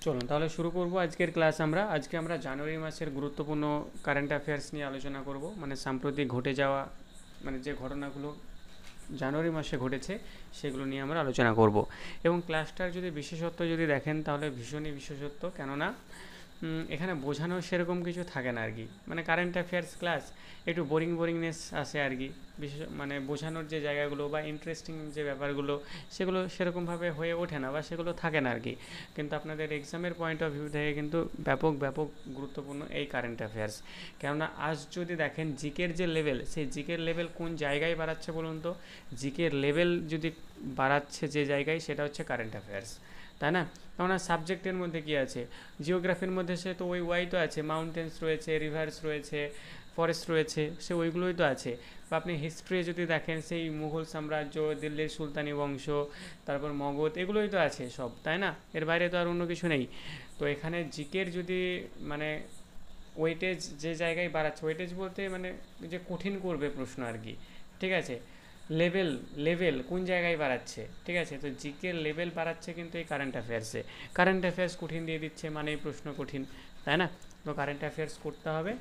চলুন তাহলে শুরু করব আজকের ক্লাস। আজকে আমরা জানুয়ারি মাসের গুরুত্বপূর্ণ কারেন্ট অ্যাফেয়ার্স নিয়ে আলোচনা করব, মানে সাম্প্রতিক ঘটে যাওয়া, মানে যে ঘটনাগুলো জানুয়ারি মাসে ঘটেছে সেগুলো নিয়ে আমরা আলোচনা করব। এবং ক্লাসটার যদি বিশেষত্ব যদি দেখেন তাহলে ভীষণই বিশেষত্ব, কেননা এখানে বোঝানোর সেরকম কিছু থাকে না আর কি। মানে কারেন্ট অ্যাফেয়ার্স ক্লাস একটু বোরিংনেস আসে আর কি। বিশেষ মানে বোঝানোর যে জায়গাগুলো বা ইন্টারেস্টিং যে ব্যাপারগুলো সেগুলো সেরকমভাবে হয়ে ওঠে না বা সেগুলো থাকে না আর কি। কিন্তু আপনাদের এক্সামের পয়েন্ট অফ ভিউ থেকে কিন্তু ব্যাপক গুরুত্বপূর্ণ এই কারেন্ট অ্যাফেয়ার্স। কেননা আজ যদি দেখেন জিকের যে লেভেল, সেই জিকের লেভেল কোন জায়গায় বাড়াচ্ছে বলুন তো? জিকের লেভেল যদি বাড়াচ্ছে যে জায়গায়, সেটা হচ্ছে কারেন্ট অ্যাফেয়ার্স, তাই না? কেননা সাবজেক্টের মধ্যে কী আছে? জিওগ্রাফির মধ্যে সে তো ওই ওয়াই তো আছে, মাউন্টেন্স রয়েছে, রিভার্স রয়েছে, ফরেস্ট রয়েছে, সে ওইগুলোই তো আছে। বা আপনি হিস্ট্রি যদি দেখেন, সেই মুঘল সাম্রাজ্য, দিল্লির সুলতানি বংশ, তারপর মগধ, এগুলোই তো আছে সব, তাই না? এর বাইরে তো আর অন্য কিছু নেই। তো এখানে জিকের যদি মানে ওয়েটেজ যে জায়গায় বাড়াচ্ছে, ওয়েটেজ বলতে মানে যে কঠিন করবে প্রশ্ন আর কি, ঠিক আছে? লেভেল লেভেল কোন জায়গায় বাড়াচ্ছে, ঠিক আছে? তো জিকের লেভেল বাড়াচ্ছে কিন্তু এই কারেন্ট অ্যাফেয়ার্সে। কারেন্ট অ্যাফেয়ার্স কঠিন দিয়ে দিচ্ছে মানেই প্রশ্ন কঠিন, তাই না? তো কারেন্ট অ্যাফেয়ার্স করতে হবে।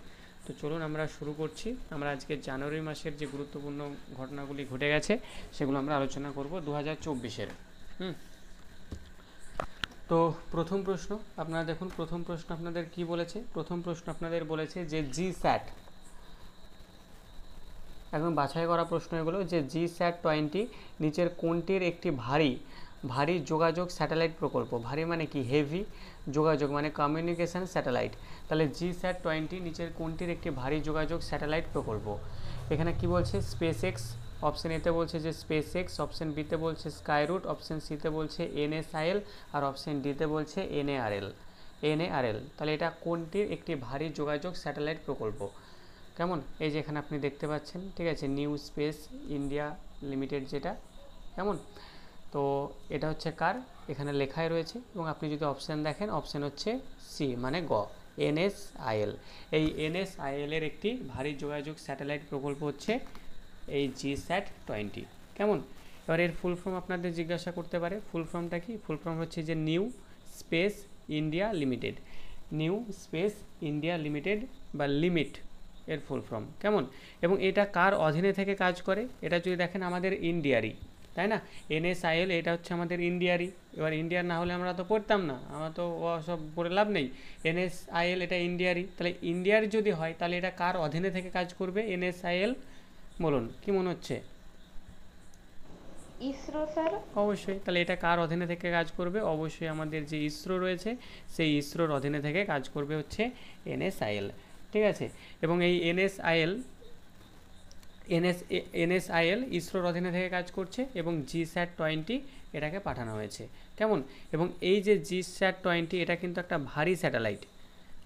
তো চলুন আমরা শুরু করছি। আমরা আজকে জানুয়ারি মাসের যে গুরুত্বপূর্ণ ঘটনাগুলি ঘটে গেছে সেগুলো আমরা আলোচনা করব 2024-এর। তো প্রথম প্রশ্ন আপনারা দেখুন, প্রথম প্রশ্ন আপনাদের কি বলেছে? প্রথম প্রশ্ন আপনাদের বলেছে যে জি স্যাট, একদম বাছাই করা প্রশ্ন এগুলো, যে জি স্যাট 20 নিচের কোনটির একটি ভারী ভারী যোগাযোগ স্যাটেলাইট প্রকল্প? ভারী মানে কি? হেভি, যোগাযোগ মানে কমিউনিকেশান স্যাটেলাইট। তাহলে জি স্যাট 20 নিচের কোনটির একটি ভারী যোগাযোগ স্যাটেলাইট প্রকল্প? এখানে কি বলছে? Space x. অপশন এতে বলছে যে স্পেস এক্স, অপশন বিতে বলছে স্কাইরুট, অপশন সিতে বলছে এনএসআইএল, আর অপশন ডিতে বলছে এনএআরএল। তাহলে এটা কোনটির একটি ভারী যোগাযোগ স্যাটেলাইট প্রকল্প? কেমন? এই যে এখানে আপনি দেখতে পাচ্ছেন, ঠিক আছে, নিউ স্পেস ইন্ডিয়া লিমিটেড যেটা, কেমন? তো এটা হচ্ছে কার? এখানে লেখাই রয়েছে, এবং আপনি যদি অপশান দেখেন, অপশান হচ্ছে সি মানে গ, এনএসআইএল। এই এনএসআইএল এর একটি ভারী যোগাযোগ স্যাটেলাইট প্রকল্প হচ্ছে এই জি স্যাট 20, কেমন? এবার এর ফুল ফর্ম আপনাদের জিজ্ঞাসা করতে পারে। ফুল ফর্মটা কি? ফুল ফর্ম হচ্ছে যে new space India limited. New space India limited বা লিমিট এর ফুল ফর্ম, কেমন? এবং এটা কার অধীনে থেকে কাজ করে? এটা যদি দেখেন আমাদের ইন্ডিয়ারই, তাই না? এনএসআইএল এটা হচ্ছে আমাদের ইন্ডিয়ারই। এবার ইন্ডিয়ার না হলে আমরা তো পড়তাম না, আমরা তো সব পড়ে লাভ নেই। এনএসআইএল এটা ইন্ডিয়ারই, তাহলে ইন্ডিয়ার যদি হয় তাহলে এটা কার অধীনে থেকে কাজ করবে? এনএসআইএল। বলুন কি মনে হচ্ছে? ইসরো স্যার। অবশ্যই। তাহলে এটা কার অধীনে থেকে কাজ করবে? অবশ্যই আমাদের যে ইসরো রয়েছে সেই ইসরোর অধীনে থেকে কাজ করবে হচ্ছে এনএসআইএল, ঠিক আছে? এবং এই এনএসআইএল ইসরোর অধীনে থেকে কাজ করছে, এবং জি স্যাট 20 এটাকে পাঠানো হয়েছে, কেমন? এবং এই যে জি স্যাট 20 এটা কিন্তু একটা ভারী স্যাটেলাইট।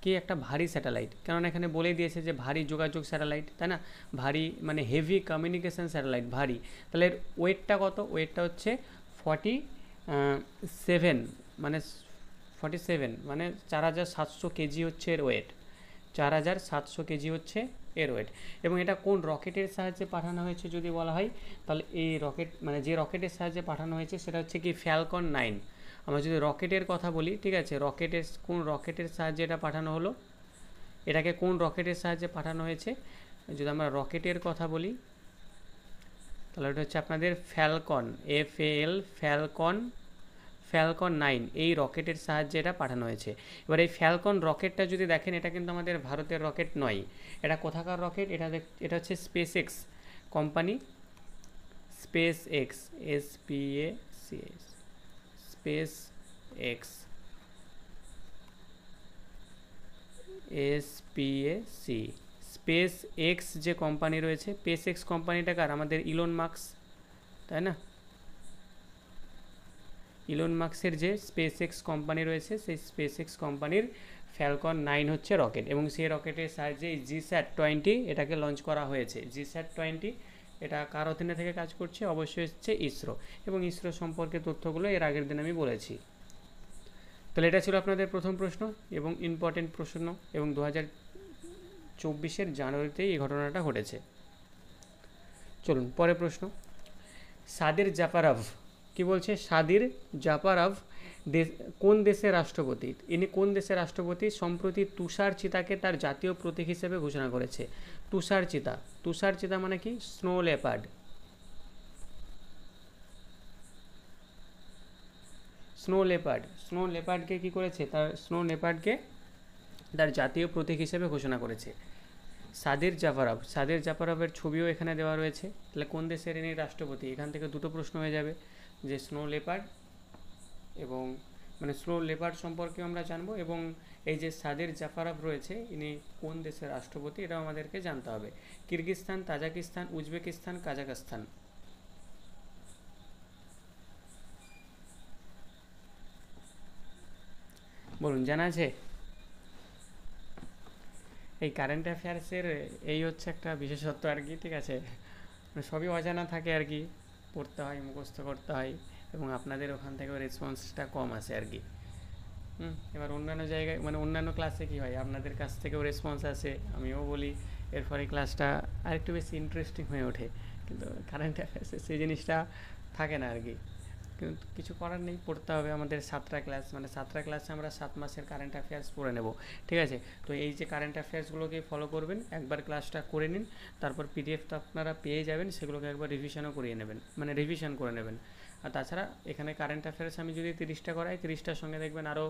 কি একটা ভারী স্যাটেলাইট? কেননা এখানে বলে দিয়েছে যে ভারী যোগাযোগ স্যাটেলাইট, তাই না? ভারী মানে হেভি কমিউনিকেশান স্যাটেলাইট, ভারী। তাহলে এর ওয়েটটা কত? ওয়েটটা হচ্ছে 47, মানে 47 মানে 4700 কেজি হচ্ছে এর ওয়েট। 4700 কেজি হচ্ছে এর ওয়েট। এবং এটা কোন রকেটের সাহায্যে পাঠানো হয়েছে যদি বলা হয়, তাহলে এই রকেট মানে যে রকেটের সাহায্যে পাঠানো হয়েছে সেটা হচ্ছে কি ফ্যালকন 9। আমরা যদি রকেটের কথা বলি, ঠিক আছে, রকেটের কোন রকেটের সাহায্যে এটা পাঠানো হলো? এটাকে কোন রকেটের সাহায্যে পাঠানো হয়েছে? যদি আমরা রকেটের কথা বলি তাহলে এটা হচ্ছে আপনাদের ফ্যালকন, ফ্যালকন 9 এই রকেটের সাহায্যে এটা পাঠানো হয়েছে। এবার এই ফ্যালকন রকেটটা যদি দেখেন, এটা কিন্তু আমাদের ভারতের রকেট নয়। এটা কোথাকার রকেট? এটা হচ্ছে space x company, space x, SPACS, space x, SPAC, space x যে কোম্পানি রয়েছে, স্পেস এক্স কোম্পানিটা কার? আমাদের ইলন মাস্ক, তাই না? ইলন মাস্কের যে স্পেস এক্স কোম্পানি রয়েছে, সেই স্পেস এক্স কোম্পানির ফ্যালকন 9 হচ্ছে রকেট, এবং সেই রকেটের সাহায্যে এই জি স্যাট 20 এটাকে লঞ্চ করা হয়েছে। জি স্যাট 20 এটা কার অধীনে থেকে কাজ করছে? অবশ্যই হচ্ছে ইসরো। এবং ইসরো সম্পর্কে তথ্যগুলো এর আগের দিন আমি বলেছি। তাহলে এটা ছিল আপনাদের প্রথম প্রশ্ন এবং ইম্পর্টেন্ট প্রশ্ন, এবং 2024-এর জানুয়ারিতেই এই ঘটনাটা ঘটেছে। চলুন পরের প্রশ্ন। সাদের জাপারভ কি বলছে, সাদির জাপারভ কোন দেশের রাষ্ট্রপতি, ইনি কোন দেশের রাষ্ট্রপতি সম্প্রতি তুষার চিতাকে তার জাতীয় প্রতীক হিসেবে ঘোষণা করেছে। তুষার চিতা, তুষার চিতা মানে কি, snow leopard. Snow leopard, snow লেপার্ডকে কী করেছে, তার স্নো লেপার্ডকে তার জাতীয় প্রতীক হিসেবে ঘোষণা করেছে। সাদির জাপারভ, সাদির জাপারভের ছবিও এখানে দেওয়া রয়েছে। তাহলে কোন দেশের ইনি রাষ্ট্রপতি, এখান থেকে দুটো প্রশ্ন হয়ে যাবে, যে স্নো লেপার্ড এবং মানে স্নো লেপার্ড সম্পর্কেও আমরা জানবো, এবং এই যে সাদির জাপারভ রয়েছে ইনি কোন দেশের রাষ্ট্রপতি এটাও আমাদেরকে জানতে হবে। Kyrgyzstan, Tajikistan, Uzbekistan, Kazakhstan. বলুন, জানা আছে? এই কারেন্ট অ্যাফেয়ার্সের এই হচ্ছে একটা বিশেষত্ব আর কি, ঠিক আছে, মানে সবই অজানা থাকে আর কি, পড়তে হয়, মুখস্থ করতে হয়, এবং আপনাদের ওখান থেকেও রেসপন্সটা কম আসে আর কি। এবার অন্যান্য জায়গায় মানে অন্যান্য ক্লাসে কী হয়, আপনাদের কাছ থেকেও রেসপন্স আসে, আমিও বলি, এর ফলে ক্লাসটা আরেকটু বেশি ইন্টারেস্টিং হয়ে ওঠে। কিন্তু কারেন্ট অ্যাফেয়ার্সে সেই জিনিসটা থাকে না আর কি, কিন্তু কিছু করার নেই, পড়তে হবে। আমাদের 7টা ক্লাস, মানে 7টা ক্লাসে আমরা 7 মাসের কারেন্ট অ্যাফেয়ার্স পড়ে নেব, ঠিক আছে। তো এই যে কারেন্ট অ্যাফেয়ার্সগুলোকে ফলো করবেন, একবার ক্লাসটা করে নিন, তারপর পিডিএফ তো আপনারা পেয়ে যাবেন, সেগুলোকে একবার রিভিশনও করিয়ে নেবেন, মানে রিভিশন করে নেবেন। আর তাছাড়া এখানে কারেন্ট অ্যাফেয়ার্স আমি যদি 30টা করাই, 30টার সঙ্গে দেখবেন আরও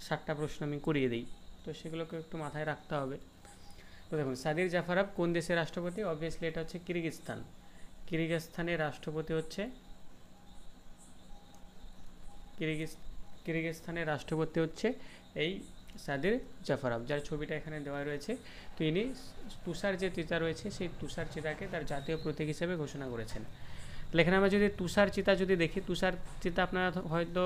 7টা প্রশ্ন আমি করিয়ে দিই, তো সেগুলোকে একটু মাথায় রাখতে হবে। তো দেখুন, সাদির জাপারভ কোন দেশের রাষ্ট্রপতি, অবভিয়াসলি এটা হচ্ছে কিরগিজস্তান। কিরগিজস্তানের রাষ্ট্রপতি হচ্ছে কিরগিজস্তানের রাষ্ট্রপতি হচ্ছে এই সাদির জাপারভ, যার ছবিটা এখানে দেওয়া রয়েছে। তো ইনি তুষার যে চিতা রয়েছে, সেই তুষার চিতাকে তার জাতীয় প্রতীক হিসেবে ঘোষণা করেছেন। তাহলে এখানে আমরা যদি তুষার চিতা যদি দেখি, তুষার চিতা আপনারা হয়তো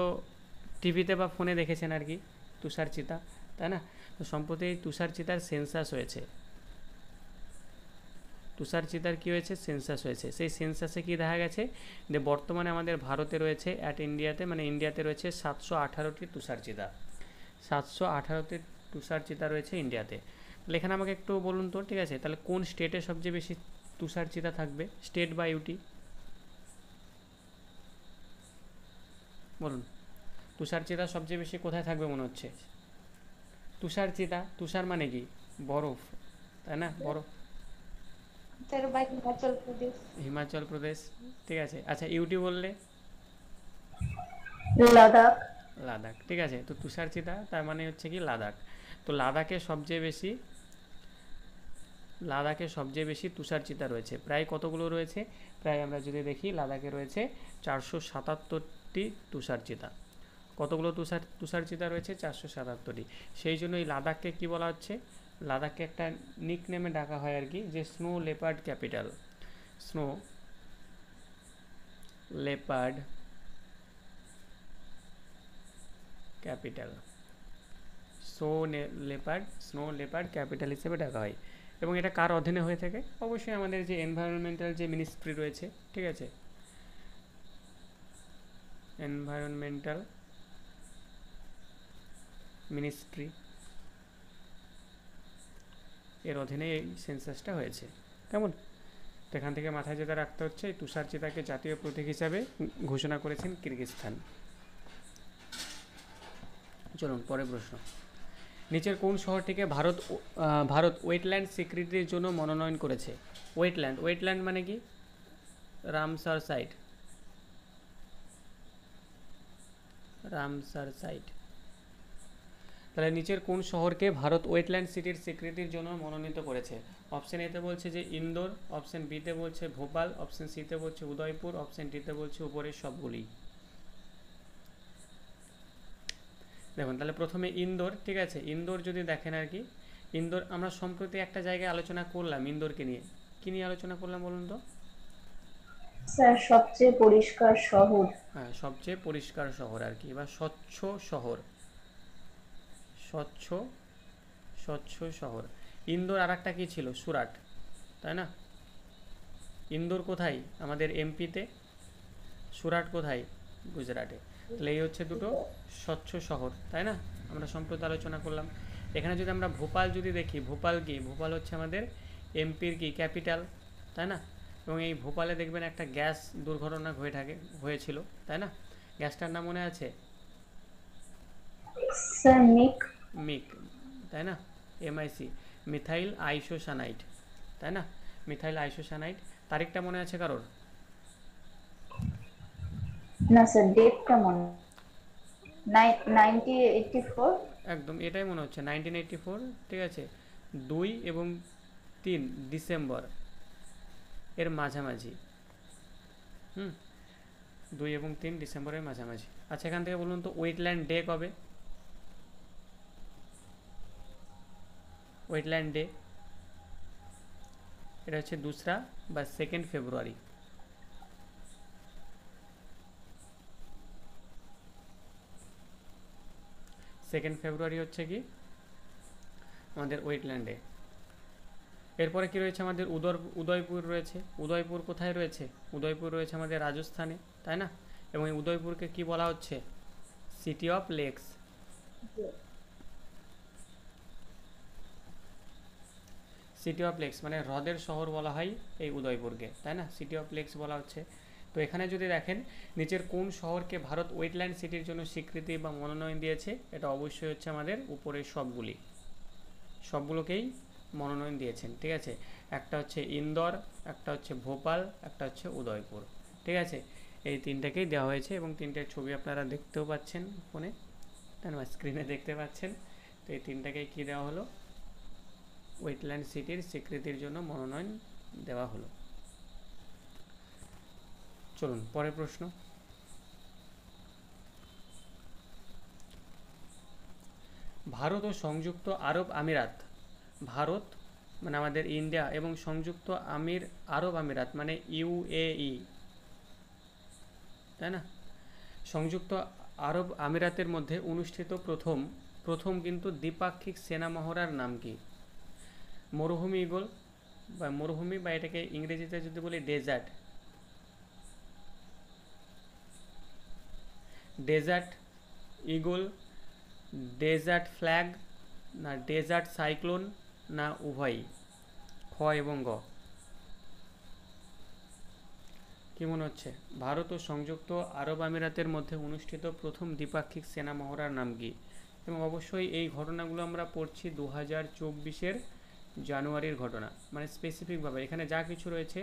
টিভিতে বা ফোনে দেখেছেন আর কি, তুষার চিতা, তাই না? তো সম্প্রতি এই তুষার চিতার সেন্সাস হয়েছে, তুষার চিতার কী হয়েছে, সেন্সাস হয়েছে। সেই সেন্সাসে কী দেখা গেছে, যে বর্তমানে আমাদের ভারতে রয়েছে ইন্ডিয়াতে, মানে ইন্ডিয়াতে রয়েছে 718টি তুষার চিতা, 718টি তুষার চিতা রয়েছে ইন্ডিয়াতে। তাহলে এখানে আমাকে একটু বলুন তো, ঠিক আছে, তাহলে কোন স্টেটে সবচেয়ে বেশি তুষার চিতা থাকবে, স্টেট বা ইউটি, বলুন। তুষার চিতা সবচেয়ে বেশি কোথায় থাকবে মনে হচ্ছে? তুষার চিতা, তুষার মানে কি, বরফ, তাই না, বরফ, হিমাচল প্রদেশ, ঠিক আছে। আচ্ছা, ইউটি বললে? লাদাখ। লাদাখ, ঠিক আছে। তো তুষার চিতা তার মানে হচ্ছে কি লাদাখ। তো লাদাখে সবচেয়ে বেশি তুষার চিতা রয়েছে, প্রায় কতগুলো রয়েছে, প্রায় আমরা যদি দেখি লাদাখে রয়েছে 477টি তুষার চিতা। কতগুলো তুষার চিতা রয়েছে? 477টি। সেই জন্য এই লাদাখকে কী বলা হচ্ছে, লাদাখকে একটা নিক নেমে ডাকা হয় আর কি, যে snow leopard capital, snow leopard capital, snow leopard capital হিসেবে ডাকা হয়। এবং এটা কার অধীনে হয়ে থাকে? অবশ্যই আমাদের যে এনভায়রনমেন্টাল যে মিনিস্ট্রি রয়েছে, ঠিক আছে, এনভায়রনমেন্টাল মিনিস্ট্রি, এর অধীনে এই সেন্সাসটা হয়েছে, কেমন? তো এখান থেকে মাথায় যেটা রাখতে হচ্ছে, এই তুষার চিতাকে জাতীয় প্রতীক হিসাবে ঘোষণা করেছেন কিরগিজস্তান। চলুন পরের প্রশ্ন। নিচের কোন শহরটিকে ভারত ওয়েটল্যান্ড স্বীকৃতির জন্য মনোনয়ন করেছে? ওয়েটল্যান্ড মানে কি? Ramsar site. তাহলে নিচের কোন শহরকে ভারত ওয়েটল্যান্ড সিটির স্বীকৃতির জন্য মনোনীত করেছে? অপশন এতে বলছে যে ইন্দোর, অপশন বিতে বলছে ভোপাল, অপশন সিতে বলছে উদয়পুর, অপশন ডিতে বলছে উপরের সবগুলি। দেখুন, তাহলে প্রথমে ইন্দোর, ঠিক আছে, ইন্দোর যদি দেখেন আর কি, ইন্দোর আমরা সম্প্রতি একটা জায়গায় আলোচনা করলাম ইন্দোরকে নিয়ে, কি নিয়ে আলোচনা করলাম বলুন তো? স্যার, সবচেয়ে পরিষ্কার শহর। হ্যাঁ, সবচেয়ে পরিষ্কার শহর আর কি, বা স্বচ্ছ শহর, স্বচ্ছ শহর। ইন্দোর আর একটা কী ছিল, সুরাট, তাই না? ইন্দোর কোথায়? আমাদের এমপিতে। সুরাট কোথায়? গুজরাটে। তাহলে এই হচ্ছে দুটো স্বচ্ছ শহর, তাই না? আমরা সম্প্রতি আলোচনা করলাম। এখানে যদি আমরা ভোপাল যদি দেখি, ভোপাল কি? ভোপাল হচ্ছে আমাদের এমপির কি ক্যাপিটাল, তাই না? এবং এই ভোপালে দেখবেন একটা গ্যাস দুর্ঘটনা হয়েছিল, তাই না? গ্যাসটার নাম মনে আছে? স্যার মিক। মিক, তাই না? MIC, মিথাইল আইসোসানাইড, তাই না? মিথাইল আইসোসানাইড। তারিখটা মনে আছে কারোর? না স্যার, ডেটটা মনে 1984। একদম এটাই মনে হচ্ছে, 1984। ঠিক আছে, 2 এবং 3 ডিসেম্বর এর মাঝামাঝি। হুম, 2 এবং 3 ডিসেম্বরের মাঝামাঝি। আচ্ছা, এখান থেকে বলুন তো ওয়েটল্যান্ড ডে কবে? ওয়েটল্যান্ড ডে এটা হচ্ছে 2 বা 2 ফেব্রুয়ারি। 2 ফেব্রুয়ারি হচ্ছে কি আমাদের ওয়েটল্যান্ড ডে। এরপরে কি রয়েছে আমাদের উদয়পুর রয়েছে। উদয়পুর কোথায় রয়েছে? উদয়পুর রয়েছে আমাদের রাজস্থানে, তাই না? এবং এই উদয়পুরকে কি বলা হচ্ছে? City of lakes. City of lakes মানে হ্রদের শহর বলা হয় এই উদয়পুরকে, তাই না? সিটি অফ লেকস বলা হচ্ছে। তো এখানে যদি দেখেন নিচের কোন শহরকে ভারত ওয়েটল্যান্ড সিটির জন্য স্বীকৃতি বা মনোনয়ন দিয়েছে, এটা অবশ্যই হচ্ছে আমাদের উপরের সবগুলোকেই মনোনয়ন দিয়েছেন। ঠিক আছে, একটা হচ্ছে ইন্দোর, একটা হচ্ছে ভোপাল, একটা হচ্ছে উদয়পুর। ঠিক আছে, এই তিনটাকেই দেওয়া হয়েছে এবং তিনটের ছবি আপনারা দেখতেও পাচ্ছেন ফোনে, তাই না? স্ক্রিনে দেখতে পাচ্ছেন। তো এই তিনটাকেই কী দেওয়া হলো? ওয়েটল্যান্ড সিটির স্বীকৃতির জন্য মনোনয়ন দেওয়া হলো। চলুন পরের প্রশ্ন। ভারত ও সংযুক্ত আরব আমিরাত, ভারত মানে আমাদের ইন্ডিয়া এবং সংযুক্ত আরব আমিরাত মানে UAE, তাই না? সংযুক্ত আরব আমিরাতের মধ্যে অনুষ্ঠিত প্রথম কিন্তু দ্বিপাক্ষিক সেনা মহড়ার নাম কি? মরুভূমি ইগল বা মরুভূমি, বা এটাকে ইংরেজিতে যদি বলি ডেজার্ট ইগল, ডেজার্ট ফ্ল্যাগ, না ডেজার্ট সাইক্লোন, না উভয়ই? খ এবং গ। কি মনে হচ্ছে? ভারত ও সংযুক্ত আরব আমিরাতের মধ্যে অনুষ্ঠিত প্রথম দ্বিপাক্ষিক সেনা মহড়ার নাম কি? এবং অবশ্যই এই ঘটনাগুলো আমরা পড়ছি 2024-এর জানুয়ারির ঘটনা, মানে স্পেসিফিকভাবে এখানে যা কিছু রয়েছে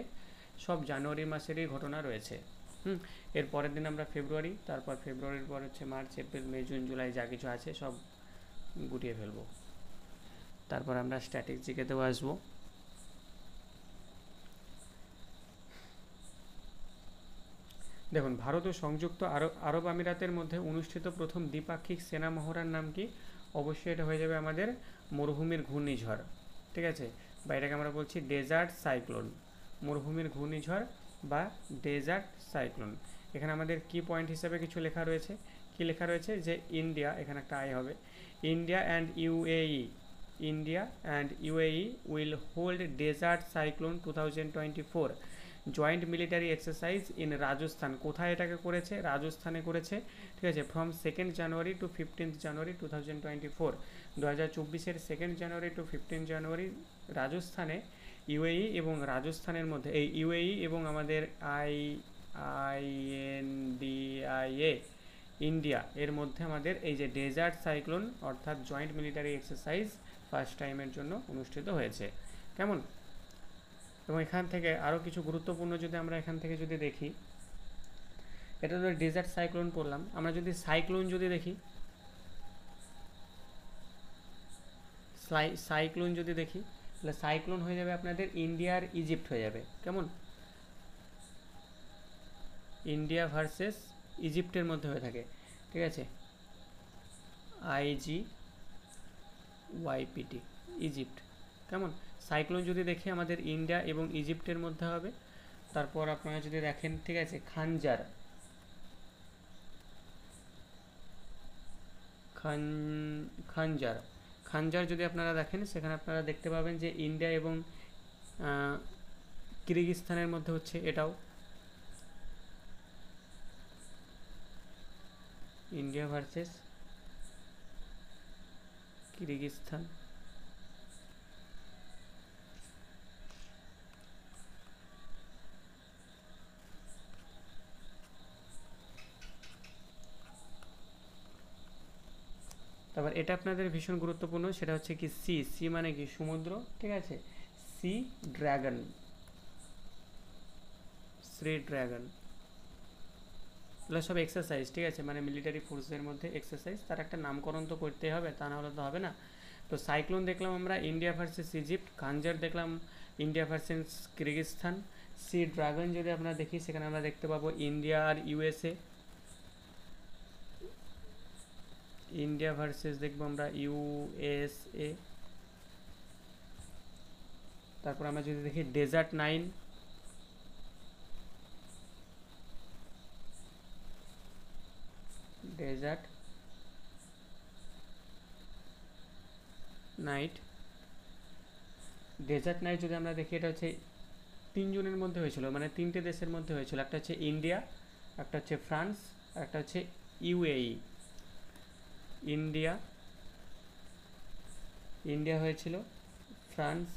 সব জানুয়ারি মাসেরই ঘটনা রয়েছে। এর পরের দিন আমরা ফেব্রুয়ারি, তারপর ফেব্রুয়ারির পর হচ্ছে মার্চ, এপ্রিল, মে, জুন, জুলাই যা কিছু আছে সব গুটিয়ে ফেলবো। তারপর আমরা স্ট্র্যাটেজিকেতেও আসবো। দেখুন, ভারত ও সংযুক্ত আরব আমিরাতের মধ্যে অনুষ্ঠিত প্রথম দ্বিপাক্ষিক সেনা মহড়ার নাম কি? অবশ্যই এটা হয়ে যাবে আমাদের মরুভূমির ঘূর্ণিঝড়। ঠিক আছে, বা এটাকে আমরা বলছি ডেজার্ট সাইক্লোন। মরুভূমির ঘূর্ণিঝড় বা ডেজার্ট সাইক্লোন। এখানে আমাদের কি পয়েন্ট হিসেবে কিছু লেখা রয়েছে? কি লেখা রয়েছে যে ইন্ডিয়া, এখানে একটা আই হবে, India and UAE will hold desert cyclone 2024 joint military exercise in Rajasthan. কোথায় এটাকে করেছে? রাজস্থানে করেছে। ঠিক আছে, ফ্রম 2 জানুয়ারি টু 15 জানুয়ারি 2024। 2024-এর 2 জানুয়ারি টু 15 জানুয়ারি রাজস্থানে UAE এবং রাজস্থানের মধ্যে, এই UAE এবং আমাদের INDIA ইন্ডিয়া এর মধ্যে আমাদের এই যে ডেজার্ট সাইক্লোন অর্থাৎ জয়েন্ট মিলিটারি এক্সারসাইজ ফার্স্ট টাইমের জন্য অনুষ্ঠিত হয়েছে। কেমন? এবং এখান থেকে আরও কিছু গুরুত্বপূর্ণ যদি আমরা এখান থেকে যদি দেখি, এটা তো ডেজার্ট সাইক্লোন পড়লাম, আমরা যদি সাইক্লোন যদি দেখি, সাইক্লোন যদি দেখি তাহলে সাইক্লোন হয়ে যাবে আপনাদের ইন্ডিয়ার ইজিপ্ট হয়ে যাবে। কেমন? ইন্ডিয়া ভার্সেস ইজিপ্টের মধ্যে হয়ে থাকে। ঠিক আছে, IGYPT, ইজিপ্ট। কেমন? সাইক্লোন যদি দেখি আমাদের ইন্ডিয়া এবং ইজিপ্টের মধ্যে হবে। তারপর আপনারা যদি দেখেন, ঠিক আছে, খানজার খানজার যদি আপনারা দেখেন, সেখানে আপনারা দেখতে পাবেন যে ইন্ডিয়া এবং কিরগিজস্তানের মধ্যে হচ্ছে এটাও, ইন্ডিয়া ভার্সেস কিরগিজস্তান। তারপর এটা আপনাদের ভীষণ গুরুত্বপূর্ণ, সেটা হচ্ছে কি সি, সি মানে কি সমুদ্র, ঠিক আছে, সি ড্রাগন, সি ড্রাগন, এগুলো সব এক্সারসাইজ, ঠিক আছে, মানে মিলিটারি ফোর্সের মধ্যে এক্সারসাইজ, তার একটা নামকরণ তো করতে হবে, তা না হলে তো হবে না। তো সাইক্লোন দেখলাম আমরা ইন্ডিয়া ভার্সেস ইজিপ্ট, খাঞ্জার দেখলাম India versus Kyrgyzstan, sea dragon যদি আমরা দেখি সেখানে আমরা দেখতে পাবো ইন্ডিয়া আর ইউএসএ, ইন্ডিয়া ভার্সেস দেখবো আমরা ইউএসএ। তারপর আমরা যদি দেখি desert 9, desert knight, desert knight যদি আমরা দেখি এটা হচ্ছে তিনজনের মধ্যে হয়েছিল, মানে তিনটে দেশের মধ্যে হয়েছিল, একটা হচ্ছে ইন্ডিয়া, একটা হচ্ছে ফ্রান্স, আর একটা হচ্ছে ইউএই। ইন্ডিয়া, ইন্ডিয়া হয়েছিল, ফ্রান্স,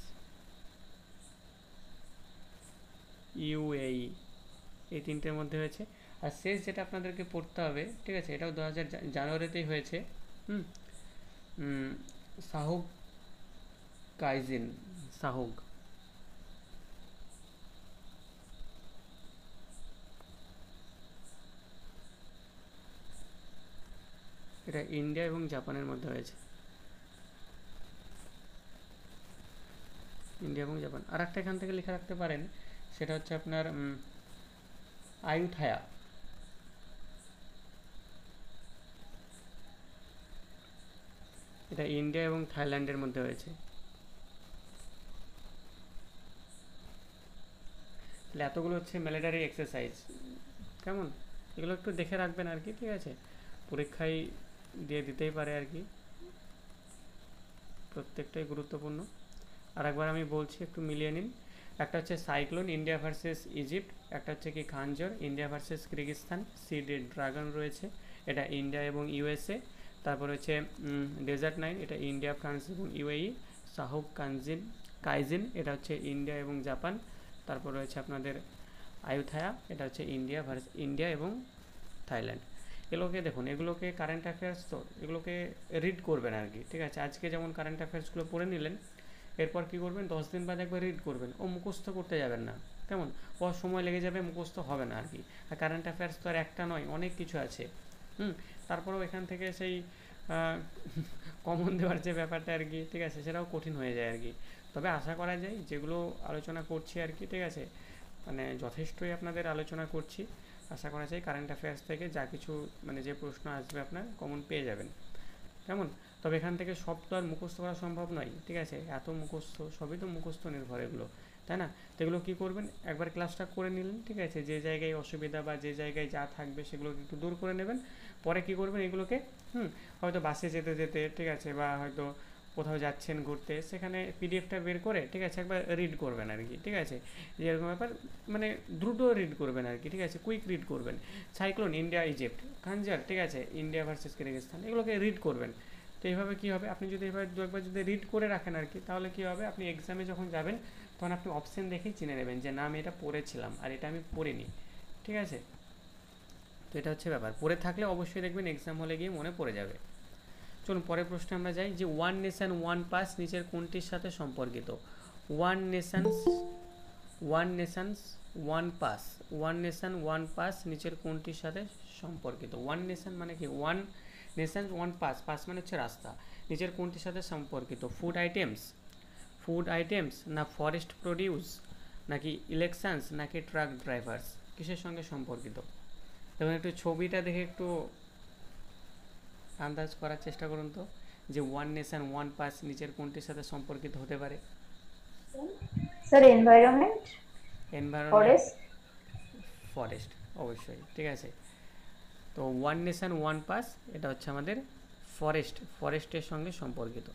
ইউএই, এই তিনটের মধ্যে হয়েছে। আর শেষ যেটা আপনাদেরকে পড়তে হবে, ঠিক আছে, এটাও 2000 জানুয়ারিতেই হয়েছে, হুম, সাহুক কাইজিন, সাহুক, এটা ইন্ডিয়া এবং জাপানের মধ্যে হয়েছে, ইন্ডিয়া এবং জাপান। আর একটা এখান থেকে লিখে রাখতে পারেন, সেটা হচ্ছে আপনার আয়ুথায়া, এটা ইন্ডিয়া এবং থাইল্যান্ডের মধ্যে হয়েছে। তাহলে এতগুলো হচ্ছে মিলিটারি এক্সারসাইজ, কেমন, এগুলো একটু দেখে রাখবেন আর কি, ঠিক আছে, পরীক্ষায় দিয়ে দিতেই পারে আর কি, প্রত্যেকটাই গুরুত্বপূর্ণ। আর একবার আমি বলছি, একটু মিলিয়ে নিন। একটা হচ্ছে সাইক্লোন ইন্ডিয়া ভার্সেস ইজিপ্ট, একটা হচ্ছে কি Khanjar India versus Kyrgyzstan, sea dragon রয়েছে, এটা ইন্ডিয়া এবং ইউএসএ। তারপর হচ্ছে ডেজার্ট 9, এটা ইন্ডিয়া, ফ্রান্স এবং ইউএই। সাহুক কাইজিন, এটা হচ্ছে ইন্ডিয়া এবং জাপান। তারপর রয়েছে আপনাদের আয়ুথায়া, এটা হচ্ছে ইন্ডিয়া এবং থাইল্যান্ড। এগুলোকে দেখুন, এগুলোকে কারেন্ট অ্যাফেয়ার্স, তো এগুলোকে রিড করবেন আর কি, ঠিক আছে, আজকে যেমন কারেন্ট অ্যাফেয়ার্সগুলো পড়ে নিলেন, এরপর কী করবেন, 10 দিন বাদে একবার রিড করবেন, ও মুখস্থ করতে যাবেন না, কেমন, ও সময় লেগে যাবে, মুখস্থ হবে না আর কি। আর কারেন্ট অ্যাফেয়ার্স তো আর একটা নয়, অনেক কিছু আছে, তারপরেও এখান থেকে সেই কমন দেওয়ার যে ব্যাপারটা আর কি, ঠিক আছে, সেটাও কঠিন হয়ে যায় আর কি। তবে আশা করা যায় যেগুলো আলোচনা করছি আর কি, ঠিক আছে, মানে যথেষ্টই আপনাদের আলোচনা করছি, আশা করা যায় কারেন্ট অ্যাফেয়ার্স থেকে যা কিছু মানে যে প্রশ্ন আসবে আপনার কমন পেয়ে যাবেন, কেমন। তবে এখান থেকে সব তো আর মুখস্থ করা সম্ভব নয়, ঠিক আছে, এত মুখস্থ, সবই তো মুখস্থ নির্ভর এগুলো, তাই না। তো এগুলো কী করবেন, একবার ক্লাসটা করে নিলেন, ঠিক আছে, যে জায়গায় অসুবিধা বা যে জায়গায় যা থাকবে সেগুলোকে একটু দূর করে নেবেন। পরে কী করবেন, এগুলোকে হয়তো বাসে যেতে যেতে, ঠিক আছে, বা হয়তো কোথাও যাচ্ছেন ঘুরতে, সেখানে পিডিএফটা বের করে, ঠিক আছে, একবার রিড করবেন আর কি, ঠিক আছে, যে এরকম ব্যাপার, মানে দ্রুত রিড করবেন আর কি, ঠিক আছে, কুইক রিড করবেন। সাইক্লোন ইন্ডিয়া ইজিপ্ট, খাঞ্জার, ঠিক আছে, ইন্ডিয়া ভার্সেস কিরগিজস্তান, এগুলোকে রিড করবেন। তো এইভাবে কী হবে, আপনি যদি এবার দু একবার যদি রিড করে রাখেন আর কি, তাহলে কী হবে, আপনি এক্সামে যখন যাবেন তখন আপনি অপশান দেখেই চিনে নেবেন যে না আমি এটা পড়েছিলাম আর এটা আমি পড়িনি, ঠিক আছে। তো এটা হচ্ছে ব্যাপার, পড়ে থাকলে অবশ্যই দেখবেন এক্সাম হলে গিয়ে মনে পড়ে যাবে। চলুন পরের প্রশ্নে আমরা যাই, যে ওয়ান নেশন ওয়ান পাস নিচের কোনটির সাথে সম্পর্কিত। One Nations one pass, one nation one pass নিচের কোনটির সাথে সম্পর্কিত। ওয়ান নেশন মানে কি, one nation one pass, pass মানে হচ্ছে রাস্তা, নিচের কোনটির সাথে সম্পর্কিত। ফুড আইটেমস না ফরেস্ট প্রডিউস, নাকি ইলেকশনস, নাকি ট্রাক ড্রাইভার্স, কিসের সঙ্গে সম্পর্কিত। দেখুন একটু ছবিটা দেখে একটু আন্দাজ করার চেষ্টা করুন তো, যে ওয়ান নেশন ওয়ান পাস নিচের কোনটির সাথে সম্পর্কিত হতে পারে। স্যার এনভায়রনমেন্ট, এনভায়রনমেন্ট, ফরেস্ট, অবশ্যই, ঠিক আছে। তো ওয়ান নেশন ওয়ান পাস এটা হচ্ছে আমাদের ফরেস্টের সঙ্গে সম্পর্কিত,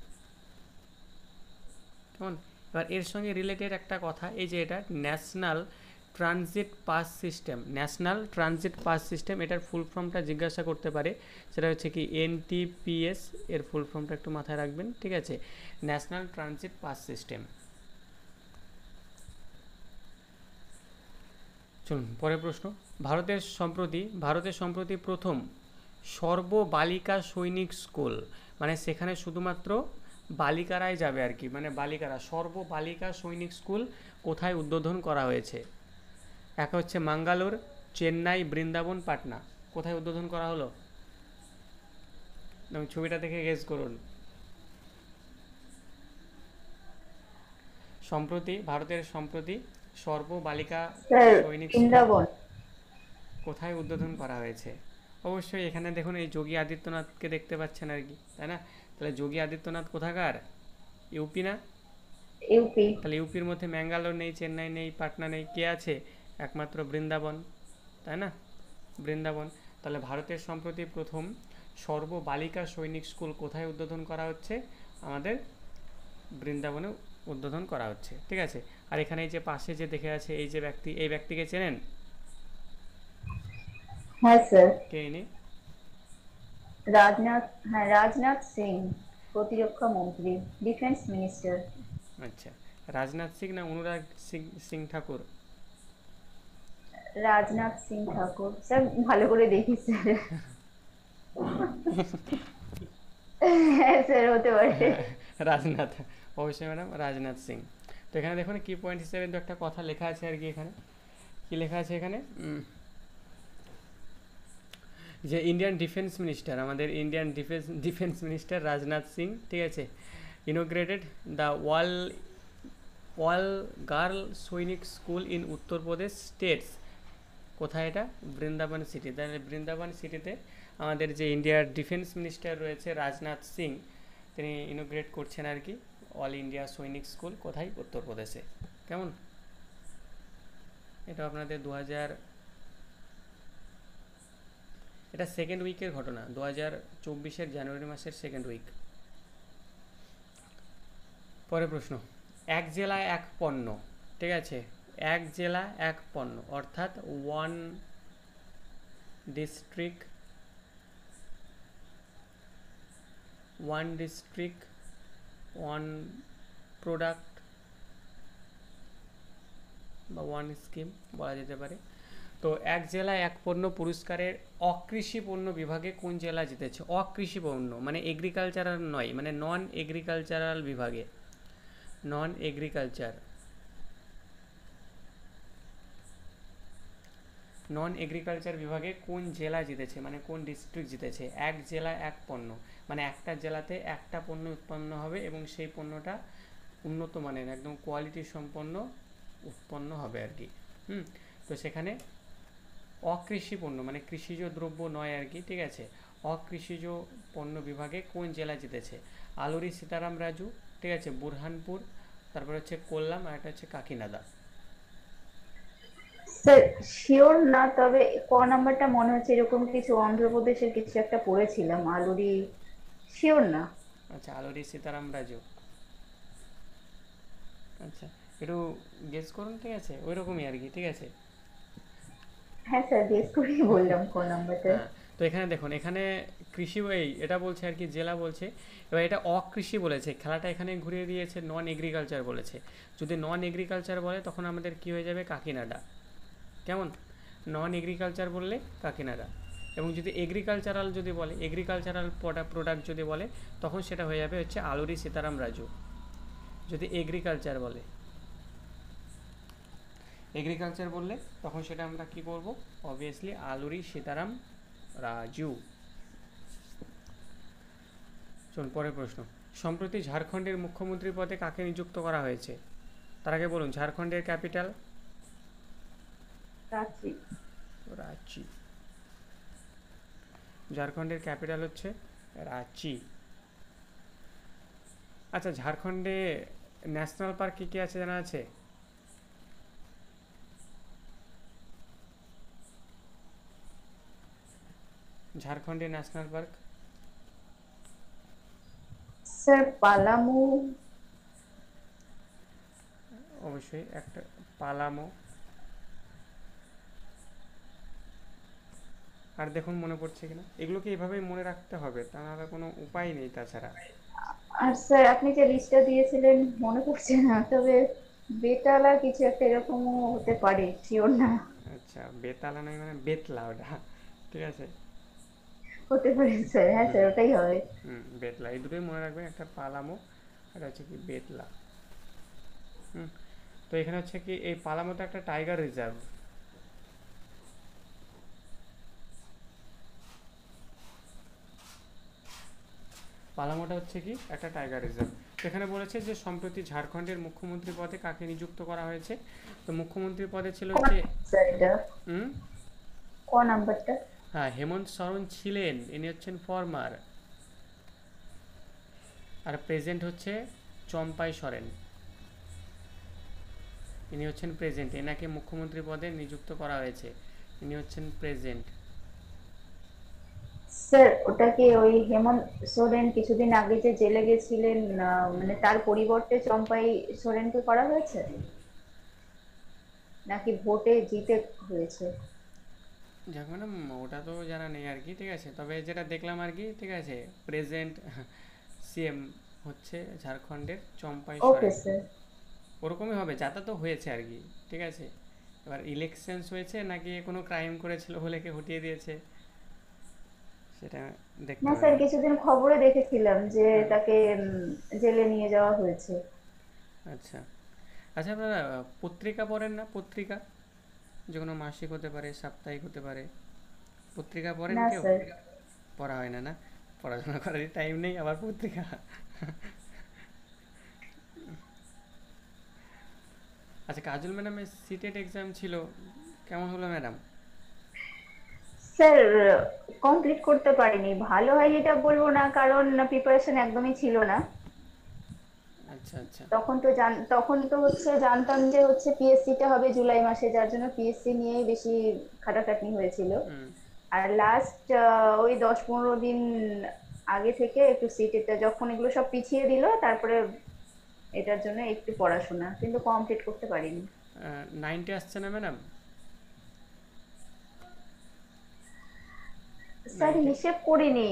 কেমন। এবার এর সঙ্গে রিলেটেড একটা কথা, এই যে এটা ন্যাশনাল ট্রানজিট পাস সিস্টেম, এটার ফুল ফর্মটা জিজ্ঞাসা করতে পারে, সেটা হচ্ছে কি এনটিপিএস, এর ফুল ফর্মটা একটু মাথায় রাখবেন, ঠিক আছে, ন্যাশনাল ট্রানজিট পাস সিস্টেম। চলুন পরের প্রশ্ন, ভারতের সম্প্রতি প্রথম সর্ববালিকা সৈনিক স্কুল, মানে সেখানে শুধুমাত্র বালিকারাই যাবে আর কি, মানে বালিকারা। সর্ববালিকা সৈনিক স্কুল কোথায় উদ্বোধন করা হয়েছে? এক হচ্ছে মাঙ্গালোর, চেন্নাই, বৃন্দাবন, পাটনা। কোথায় উদ্বোধন করা হলো? এবং ছবিটা দেখে গেস করুন। ভারতের সম্প্রতি সর্ববালিকা স্যার সৈনিক স্কুল বৃন্দাবন। কোথায় উদ্বোধন করা হয়েছে? অবশ্যই এখানে দেখুন এই যোগী আদিত্যনাথকে দেখতে পাচ্ছেন আর কি, তাই না? তাহলে যোগী আদিত্যনাথ কোথাকার? ইউপি না? ইউপি। তাহলে ইউপির মধ্যে ম্যাঙ্গালোর নেই, চেন্নাই নেই, পাটনা নেই, কে আছে? একমাত্র বৃন্দাবন, তাই না? বৃন্দাবন। তাহলে ভারতের সম্প্রতি প্রথম সর্ববালিকা সৈনিক স্কুল কোথায় উদ্বোধন করা হচ্ছে? আমাদের বৃন্দাবনে উদ্বোধন করা হচ্ছে, ঠিক আছে। আর এখানে এই যে পাশে যে দেখে আছে এই যে ব্যক্তি, এই ব্যক্তিকে চেনেন? হ্যাঁ স্যার। কে ইনি? রাজনাথ, হ্যাঁ রাজনাথ সিং, প্রতিরক্ষা মন্ত্রী, ডিফেন্স মিনিস্টার। আচ্ছা, রাজনাথ সিং না অনুরাগ সিং সিং ঠাকুর? রাজনাথ সিং ঠাকুর স্যার, ভালো করে দেখি স্যার। হ্যাঁ স্যার, হতে পারে। হ্যাঁ, রাজনাথ, অবশ্যই ম্যাডাম রাজনাথ সিং। তো এখানে দেখুন কি পয়েন্ট হিসেবে দু একটা কথা লেখা আছে আর কি। এখানে কি লেখা আছে? এখানে যে ইন্ডিয়ান ডিফেন্স মিনিস্টার, আমাদের Indian defence minister Rajnath Singh, ঠিক আছে, ইনোগ্রেটেড দ্য ওয়াল গার্ল সৈনিক স্কুল ইন উত্তরপ্রদেশ স্টেটস। কোথায় এটা? বৃন্দাবন সিটি। তাহলে বৃন্দাবন সিটিতে আমাদের যে ইন্ডিয়ার ডিফেন্স মিনিস্টার রয়েছে রাজনাথ সিং, তিনি ইনোগ্রেট করছেন আর কি অল ইন্ডিয়া সৈনিক স্কুল। কোথায়? উত্তরপ্রদেশে। কেমন? এটা আপনাদের এটা সেকেন্ড উইকের ঘটনা, 2024 জানুয়ারি মাসের সেকেন্ড উইক। পরের প্রশ্ন, এক জেলা এক পণ্য, ঠিক আছে, এক জেলা এক পণ্য অর্থাৎ ওয়ান ডিস্ট্রিক্ট ওয়ান প্রোডাক্ট বা ওয়ান স্কিম বলা যেতে পারে। তো এক জেলা এক পণ্য পুরস্কারের অকৃষি পণ্য বিভাগে কোন জেলা জিতেছে? অকৃষি পণ্য মানে এগ্রিকালচারাল নয়, মানে নন এগ্রিকালচারাল বিভাগে, নন এগ্রিকালচার বিভাগে কোন জেলা জিতেছে, মানে কোন ডিস্ট্রিক্ট জিতেছে? এক জেলা এক পণ্য মানে একটা জেলাতে একটা পণ্য উৎপন্ন হবে এবং সেই পণ্যটা উন্নত মানের একদম কোয়ালিটি সম্পন্ন উৎপন্ন হবে আর কি। তো সেখানে অকৃষি পণ্য মানে কৃষিজ দ্রব্য নয় আর কি, ঠিক আছে। অকৃষিজ পণ্য বিভাগে কোন জেলা জিতেছে? আলুরি সীতারাম রাজু, ঠিক আছে, বুরহানপুর, তারপর হচ্ছে কোল্লাম, আর একটা হচ্ছে কাকিনাডা। স্যার শিওর না, তবে ক নাম্বারটা মনে হচ্ছে এরকম কিছু, অন্ধ্রপ্রদেশের কিছু একটা পড়েছিলাম, আলুরি। শিওর না। আচ্ছা, আলুরি সীতারাম রাজু। আচ্ছা, একটু গেস করুন, ঠিক আছে, ওই রকমই আর কি, ঠিক আছে। হ্যাঁ স্যার, গেস করেই বললাম ক নাম্বারটা। হ্যাঁ, তো এখানে দেখুন, এখানে কৃষি এটা বলছে আর কি, জেলা বলছে। এবার এটা অকৃষি বলেছে, খেলাটা এখানে ঘুরিয়ে দিয়েছে, নন এগ্রিকালচার বলেছে। যদি নন এগ্রিকালচার বলে তখন আমাদের কি হয়ে যাবে? কাকিনাডা। কেমন? নন এগ্রিকালচার বললে কাকিনাডা, এবং যদি এগ্রিকালচারাল যদি বলে, এগ্রিকালচারাল প্রোডাক্ট যদি বলে, তখন সেটা হয়ে যাবে হচ্ছে আলুরি সীতারাম রাজু। যদি এগ্রিকালচার বললে তখন সেটা আমরা কি করব? অবভিয়াসলি আলুরি সীতারাম রাজু। চলুন পরের প্রশ্ন, সম্প্রতি ঝাড়খণ্ডের মুখ্যমন্ত্রী পদে কাকে নিযুক্ত করা হয়েছে? তার আগে বলুন ঝাড়খণ্ডের ক্যাপিটাল। রাঁচি। রাঁচি। ঝাড়খণ্ডের ক্যাপিটাল হচ্ছে রাঁচি। আচ্ছা, ঝাড়খণ্ডে ন্যাশনাল পার্ক কী কী আছে জানা আছে? ঝাড়খণ্ডে ন্যাশনাল পার্ক স্যার পালামু। অবশ্যই একটা পালামো। আর দেখুন মনে পড়ছে কিনা, এগুলোকে এভাবেই মনে রাখতে হবে, তা নাহলে কোনো উপায় নেই তাছাড়া। আর স্যার আপনি যে লিস্টটা দিয়েছিলেন মনে পড়ছে না, তবে বেতালা কিছু একটা এরকমও হতে পারে, শিওর না। আচ্ছা, বেতালা নয়, মানে বেতলা ওটা, ঠিক আছে। হতে পারে স্যার, হ্যাঁ হুম স্যার ওটাই হবে। বেতলা, এই দুটোই মনে রাখবেন, একটা পালামো আর হচ্ছে কি বেতলা। হুম তো এখানে হচ্ছে কি এই পালামোতে একটা টাইগার রিজার্ভ, পালামোটা হচ্ছে কি একটা টাইগার রিজার্ভ। তো এখানে বলেছে যে সম্প্রতি ঝাড়খণ্ডের মুখ্যমন্ত্রী পদে কাকে নিযুক্ত করা হয়েছে। তো মুখ্যমন্ত্রী পদে ছিল কোন হচ্ছে স্যার এটা, হুম কোন নাম্বারটা? হ্যাঁ হেমন্ত সরেন ছিলেন, ইনি হচ্ছেন ফরমার। আর প্রেজেন্ট হচ্ছে চম্পাই সরেন, ইনি হচ্ছেন প্রেজেন্ট, এনাকে মুখ্যমন্ত্রী পদে নিযুক্ত করা হয়েছে, ইনি হচ্ছেন প্রেজেন্ট। স্যার ওটা কি ওই হেমন্ত সোরেন কিছুদিন আগে যে জেলে গেছিলেন, মানে তার পরিবর্তে চম্পাই সোরেনকে করা হয়েছে, নাকি ভোটে জিতে হয়েছে? যাক ম্যাডাম, ওটা তো জানা নেই আর কি, ঠিক আছে, তবে যেটা দেখলাম আর কি, ঠিক আছে, প্রেজেন্ট সিএম হচ্ছে ঝাড়খণ্ডের চম্পাই ওকে সরেন। স্যার। ওরকমই হবে, যাতা তো হয়েছে আর কি, ঠিক আছে। এবার ইলেকশনস হয়েছে নাকি কোনো ক্রাইম করেছিল বলে কে হটিয়ে দিয়েছে, সেটা দেখতে না হবে। স্যার, কিছুদিন খবরে দেখেছিলাম যে হুম তাকে জেলে নিয়ে যাওয়া হয়েছে। আচ্ছা। আচ্ছা আপনারা পত্রিকা পড়েন না? পত্রিকা যে কোনো মাসিক হতে পারে, সাপ্তাহিক হতে পারে, পত্রিকা পড়েন না কেউ? স্যার। পড়া হয় না, না? পড়াশোনা করারই টাইম নেই, আবার পত্রিকা। আচ্ছা, কাজল ম্যাডামের সিটেট এক্সাম ছিল, কেমন হলো ম্যাডাম? স্যার কমপ্লিট করতে পারিনি, ভালো হয়নি এটা বলবো না, কারণ প্রিপারেশন একদমই ছিল না। আচ্ছা আচ্ছা। তখন তো হচ্ছে জানতাম যে হচ্ছে পিএসসি টা হবে জুলাই মাসে, যার জন্য পিএসসি নিয়েই বেশি খাটাখাটনি হয়েছিল। হুম আর লাস্ট ওই 10-15 দিন আগে থেকে একটু সিটেটা যখন এগুলো সব পিছিয়ে দিল, তারপরে এটার জন্য একটু পড়াশোনা, কিন্তু কমপ্লিট করতে পারিনি। 90 আসছে না ম্যাডাম? স্যার 90, হিসেব করিনি,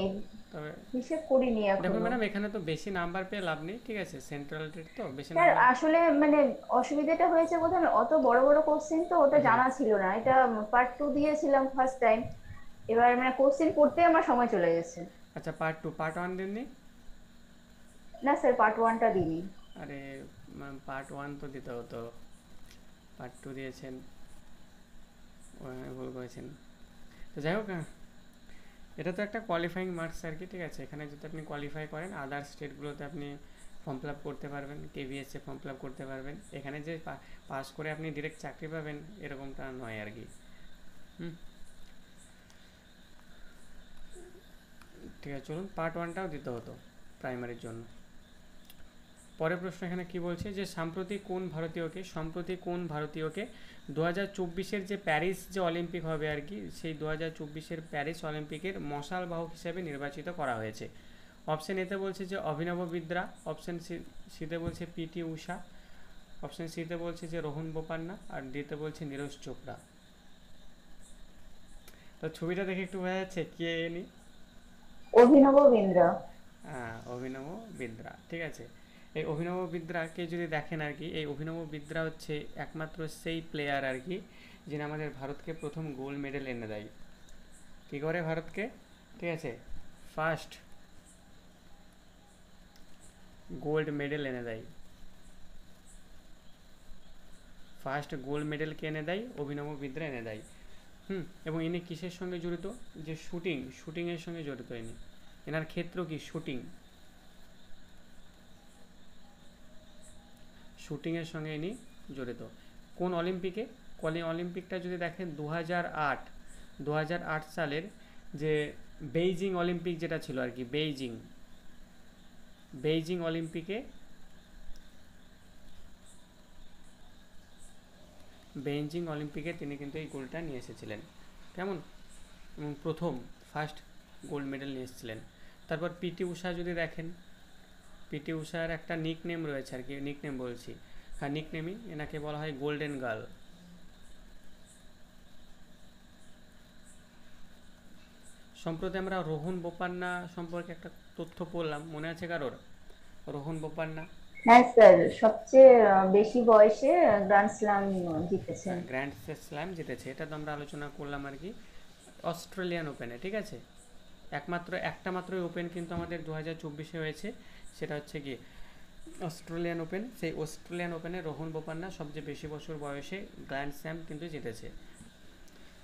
তবে হিসেব করিনি দেখুন এখনো। ম্যাডাম, এখানে তো বেশি নাম্বার পেয়ে লাভ নেই, ঠিক আছে, সেন্ট্রাল টেট তো বেশি স্যার নাম্বার। আসলে মানে অসুবিধাটা হয়েছে কোথায়, অত বড় বড় কোশ্চেন তো ওটা হুম জানা ছিল না, এটা পার্ট 2 দিয়েছিলাম ফার্স্ট টাইম। এবার মানে কোশ্চেন পড়তে আমার সময় চলে গেছে। আচ্ছা, পার্ট টু, পার্ট ওয়ান দিননি? না স্যার, পার্ট 1টা দিইনি। আরে ম্যাম, পার্ট ওয়ান তো দিতে হতো, পার্ট টু দিয়েছেন, ভুল করেছেন। তো যাই হোক, এটা তো একটা কোয়ালিফাইং মার্কস আর কি, ঠিক আছে, এখানে যদি আপনি কোয়ালিফাই করেন আদার স্টেটগুলোতে আপনি ফর্ম ফিল আপ করতে পারবেন, কেভিএসএ ফর্ম ফিল আপ করতে পারবেন, এখানে যে পাস করে আপনি ডিরেক্ট চাকরি পাবেন এরকমটা নয় আর কি। হুম ঠিক আছে, চলুন, পার্ট ওয়ানটাও দিতে হতো প্রাইমারির জন্য। পরের প্রশ্ন এখানে কি বলছে যে সম্প্রতি কোন ভারতীয়কে 2024-এর যে প্যারিস যে অলিম্পিক হবে আর কি, সেই 2024-এর প্যারিস অলিম্পিকের মশাল বাহক হিসেবে নির্বাচিত করা হয়েছে। অপশন এতে বলছে যে অভিনব বিদ্রা, অপশন সিতে বলছে পিটি ঊষা, অপশন সিতে বলছে যে রোহন বোপান্না, আর ডিতে বলছে নীরজ চোপড়া। তো ছবিটা দেখে একটু বোঝা যাচ্ছে কে এনি। অভিনব বিন্দ্রা। হ্যাঁ, অভিনব বিদ্রা, ঠিক আছে। এই অভিনব বিদ্রাকে যদি দেখেন আর কি, এই অভিনব বিদ্রা হচ্ছে একমাত্র সেই প্লেয়ার আর কি, যিনি আমাদের ভারতকে প্রথম গোল্ড মেডেল এনে দেয়। কী করে ভারতকে, ঠিক আছে, ফার্স্ট গোল্ড মেডেল এনে দেয়, ফার্স্ট গোল্ড মেডেলকে এনে দেয় অভিনব বিদ্রা এনে দেয়। এবং ইনি কিসের সঙ্গে জড়িত, যে শুটিংয়ের সঙ্গে জড়িত ইনি, এনার ক্ষেত্র কি শুটিং, শুটিংয়ের সঙ্গে ইনি জড়িত। কোন অলিম্পিকে, অলিম্পিকটা যদি দেখেন 2008 সালের যে বেইজিং অলিম্পিক যেটা ছিল আর কি, বেইজিং অলিম্পিকে, তিনি কিন্তু এই গোল্ডটা নিয়ে এসেছিলেন, কেমন, এবং প্রথম ফার্স্ট গোল্ড মেডেল নিয়ে এসেছিলেন। তারপর পিটি ঊষা যদি দেখেন, পিটি ঊষার একটা নিক নেম রয়েছে আর কি, নিক নেম বলছি, হ্যাঁ নিক নেমই, এনাকে বলা হয় গোল্ডেন গার্ল। সম্প্রতি আমরা রোহন বোপান্না সম্পর্কে একটা তথ্য পড়লাম, মনে আছে কারোর? রোহন বোপান্না হ্যাঁ স্যার, সবচেয়ে বেশি বয়সে গ্র্যান্ড স্ল্যাম জিতেছেন। গ্র্যান্ড স্ল্যাম জিতেছে, এটা তো আমরা আলোচনা করলাম আর কি, অস্ট্রেলিয়ান ওপেনে, ঠিক আছে। একমাত্র একটা মাত্রই ওপেন কিন্তু আমাদের 2024-এ হয়েছে, সেটা হচ্ছে কি অস্ট্রেলিয়ান ওপেন। সেই অস্ট্রেলিয়ান ওপেনে রোহন বোপান্না সবচেয়ে বেশি বছর বয়সে গ্র্যান্ড স্ল্যাম কিন্তু জিতেছে।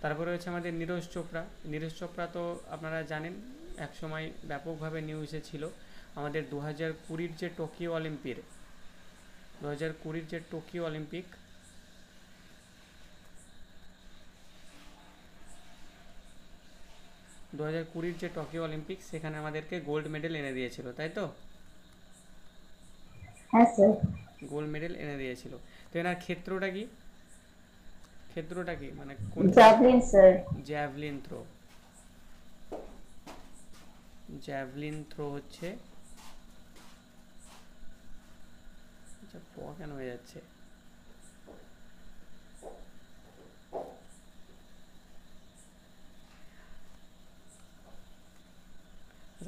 তারপরে রয়েছে আমাদের নীরজ চোপড়া। নীরজ চোপড়া তো আপনারা জানেন একসময় ব্যাপকভাবে নিউজে ছিল। আমাদের 2020-র যে টোকিও অলিম্পিক, 2020-র যে টোকিও অলিম্পিক, 2020-র যে টোকিও অলিম্পিক সেখানে আমাদেরকে গোল্ড মেডেল এনে দিয়েছিল, তাই তো? হ্যাঁ স্যার। গোল্ড মেডেল এনে দিয়েছিল। তো এনার ক্ষেত্রটা কি, ক্ষেত্রটা কি মানে কোন খেলা? Javelin sir. Javelin throw. Javelin throw হচ্ছে, আচ্ছা কেন হয়ে যাচ্ছে,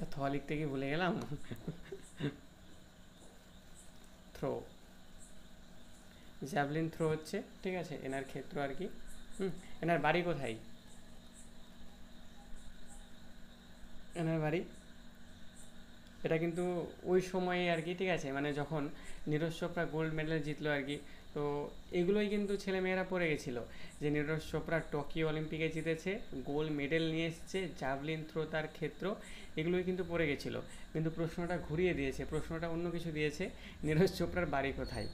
আচ্ছা লিখতে কি ভুলে গেলাম। থ্রো, জ্যাভলিন থ্রো হচ্ছে, ঠিক আছে, এনার ক্ষেত্র আর কি। এনার বাড়ি কোথায়? এনার বাড়ি, এটা কিন্তু ওই সময়ে আর কি, ঠিক আছে, মানে যখন নীরজ চোপড়া গোল্ড মেডেল জিতলো আর কি। তো এগুলোই কিন্তু ছেলেমেয়েরা পড়ে গেছিলো যে নীরজ চোপড়া টোকিও অলিম্পিকে জিতেছে, গোল্ড মেডেল নিয়ে এসছে, জ্যাভলিন থ্রো তার ক্ষেত্র, এগুলোই কিন্তু পড়ে গেছিলো। কিন্তু প্রশ্নটা ঘুরিয়ে দিয়েছে, প্রশ্নটা অন্য কিছু দিয়েছে, নীরজ চোপড়ার বাড়ি কোথায়?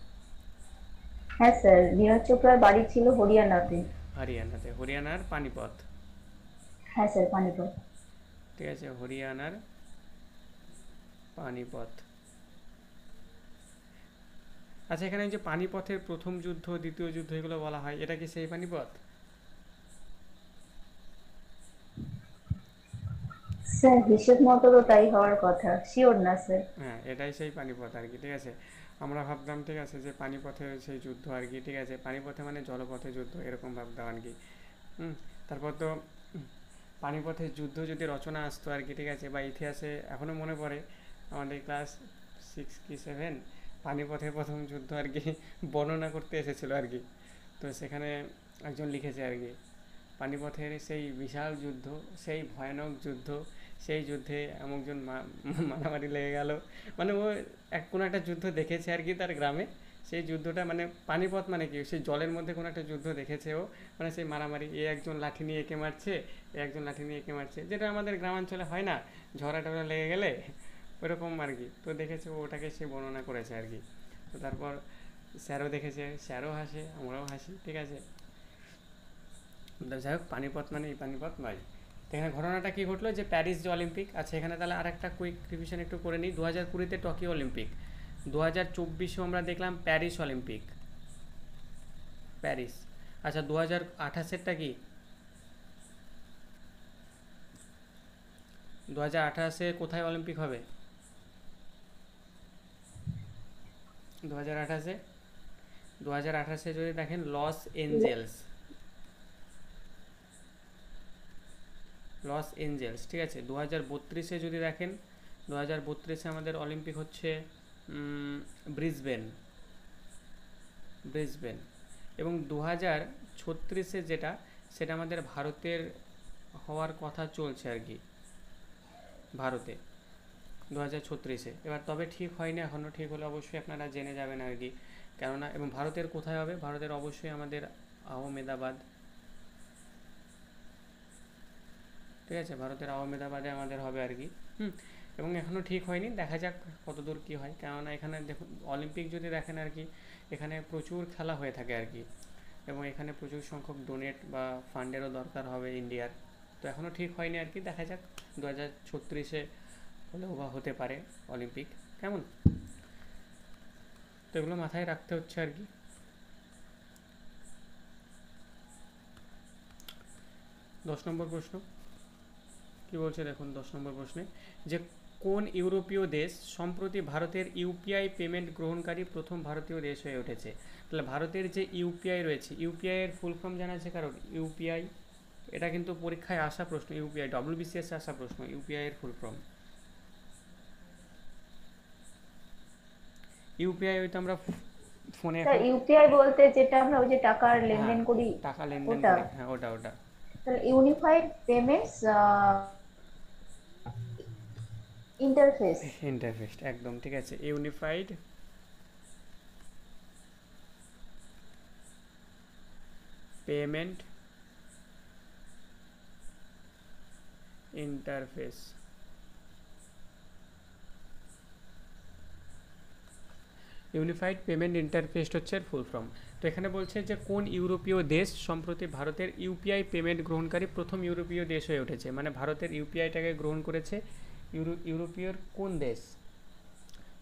হ্যাঁ স্যার, নীরজ চোপড়ার বাড়ি ছিল হরিয়ানাতে। হরিয়ানাতে, হরিয়ানার পানিপথ। হ্যাঁ স্যার, পানিপথ। ঠিক আছে, হরিয়ানার পানিপথ। আচ্ছা, এখানে যে পানিপথের প্রথম যুদ্ধ, দ্বিতীয় যুদ্ধ এগুলো বলা হয়, এটা কি সেই পানিপথ? স্যার হিসেব মতো তো তাই হওয়ার কথা, শিওর না স্যার। হ্যাঁ, এটাই সেই পানিপথ আর কি, ঠিক আছে। আমরা ভাবতাম, ঠিক আছে, যে পানিপথের সেই যুদ্ধ আর কি, ঠিক আছে, পানিপথে মানে জলপথে যুদ্ধ এরকম ভাবতাম আর কি। হুম তারপর তো পানিপথের যুদ্ধ যদি রচনা আসতো আর কি, ঠিক আছে, বা ইতিহাসে এখনও মনে পড়ে আমাদের ক্লাস 6 কি 7 পানিপথের প্রথম যুদ্ধ আর কি বর্ণনা করতে এসেছিলো আর কি। তো সেখানে একজন লিখেছে আর কি, পানিপথের সেই বিশাল যুদ্ধ, সেই ভয়ানক যুদ্ধ, সেই যুদ্ধে এমনজন মারামারি লেগে গেল। মানে ও কোনো একটা যুদ্ধ দেখেছে আর কি তার গ্রামে, সেই যুদ্ধটা মানে পানিপথ মানে কি সেই জলের মধ্যে কোনো একটা যুদ্ধ দেখেছে ও, মানে সেই মারামারি, এ একজন লাঠি নিয়ে এঁকে মারছে, এ একজন লাঠি নিয়ে এঁকে মারছে, যেটা আমাদের গ্রামাঞ্চলে হয় না, ঝড়া টরা লেগে গেলে ওরকম আর কি। তো দেখেছে ওটাকে সে বর্ণনা করেছে আর কি। তো তারপর স্যারও দেখেছে, স্যারও হাসে, আমরাও হাসি, ঠিক আছে। যাই হোক, পানিপথ মানে এই পানিপথ নয়। তো এখানে ঘটনাটা কী ঘটলো, যে প্যারিস যে অলিম্পিক আছে, এখানে তাহলে আর একটা কুইক রিভিশন একটু করে নিই। 2020-তে টোকিও অলিম্পিক, 2024-এও আমরা দেখলাম প্যারিস অলিম্পিক, প্যারিস। আচ্ছা, 2028-এরটা কি? 2028-এ কোথায় অলিম্পিক হবে? 2028-এ, 2028-এ যদি দেখেন লস এঞ্জেলস, লস এঞ্জেলস, ঠিক আছে। 2032-এ যদি দেখেন, 2032-এ আমাদের অলিম্পিক হচ্ছে ব্রিসবেন, ব্রিসবেন। এবং 2036-এ যেটা, সেটা আমাদের ভারতের হওয়ার কথা চলছে আর কি, ভারতে 2036-এ। এবার তবে ঠিক হয়নি এখনও, ঠিক হলে অবশ্যই আপনারা জেনে যাবেন আর কি। কেননা এবং ভারতের কোথায় হবে, ভারতের অবশ্যই আমাদের আহমেদাবাদ, ঠিক আছে, ভারতের আহমেদাবাদে আমাদের হবে আর কি। এবং এখনও ঠিক হয়নি, দেখা যাক কতদূর কী হয়। কেননা এখানে দেখুন, অলিম্পিক যদি দেখেন আর কি, এখানে প্রচুর খেলা হয়ে থাকে আর কি, এবং এখানে প্রচুর সংখ্যক ডোনেট বা ফান্ডেরও দরকার হবে ইন্ডিয়ার। তো এখনও ঠিক হয়নি আর কি, দেখা যাক 2036-এ হলেও বা হতে পারে অলিম্পিক, কেমন। তো এগুলো মাথায় রাখতে হচ্ছে আর কি। 10 নম্বর প্রশ্ন কি বলছে দেখুন, 10 নম্বর প্রশ্নে, যে কোন ইউরোপীয় দেশ সম্প্রতি ভারতের ইউপিআই পেমেন্ট গ্রহণকারী প্রথম ভারতীয় দেশ হয়ে উঠেছে? তাহলে ভারতের যে ইউপিআই রয়েছে, ইউপিআই এর ফুল ফর্ম জানা আছে কারণ? ইউপিআই, এটা কিন্তু পরীক্ষায় আসা প্রশ্ন, ইউপিআই ডব্লিউবিসিএস আসা প্রশ্ন, ইউপিআই এর ফুল ফর্ম। ইউপিআই হয়তো আমরা ফোনে স্যার এখন, ইউপিআই বলতে যেটা আমরা ওই যে টাকার হ্যাঁ লেনদেন করি, টাকা লেনদেন ওটা? করি, হ্যাঁ ওটা ওটা। তাহলে ইউনিফাইড পেমেন্টস ইন্টারফেস। ইন্টারফেস, একদম ঠিক আছে। Unified payment interface. Unified payment interface হচ্ছে এর ফুল ফর্ম। তো এখানে বলছে যে কোন ইউরোপীয় দেশ সম্প্রতি ভারতের ইউপিআই পেমেন্ট গ্রহণকারী প্রথম ইউরোপীয় দেশ হয়ে উঠেছে, মানে ভারতের ইউপিআইটাকে গ্রহণ করেছে ইউরোপীয় কোন দেশ?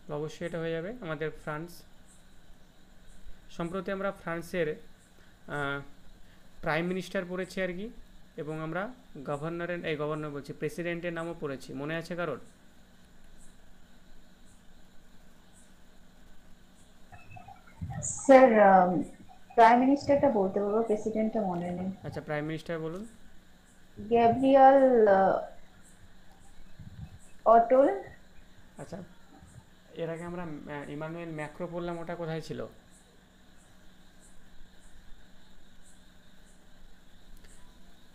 তো অবশ্যই এটা হয়ে যাবে আমাদের ফ্রান্স। সম্প্রতি আমরা ফ্রান্সের প্রাইম মিনিস্টার পড়েছি আর কি, এবং আমরা গভর্নর বলছি, প্রেসিডেন্টের নামও পড়েছি, মনে আছে কারোর? স্যার প্রাইম মিনিস্টারটা বলতে পারবো, প্রেসিডেন্টটা মনে নেই। আচ্ছা, প্রাইম মিনিস্টার বলুন। গ্যাব্রিয়াল অটল। আচ্ছা, এর আগে আমরা ইমানুয়েল ম্যাক্রো পড়লাম, ওটা কোথায় ছিল?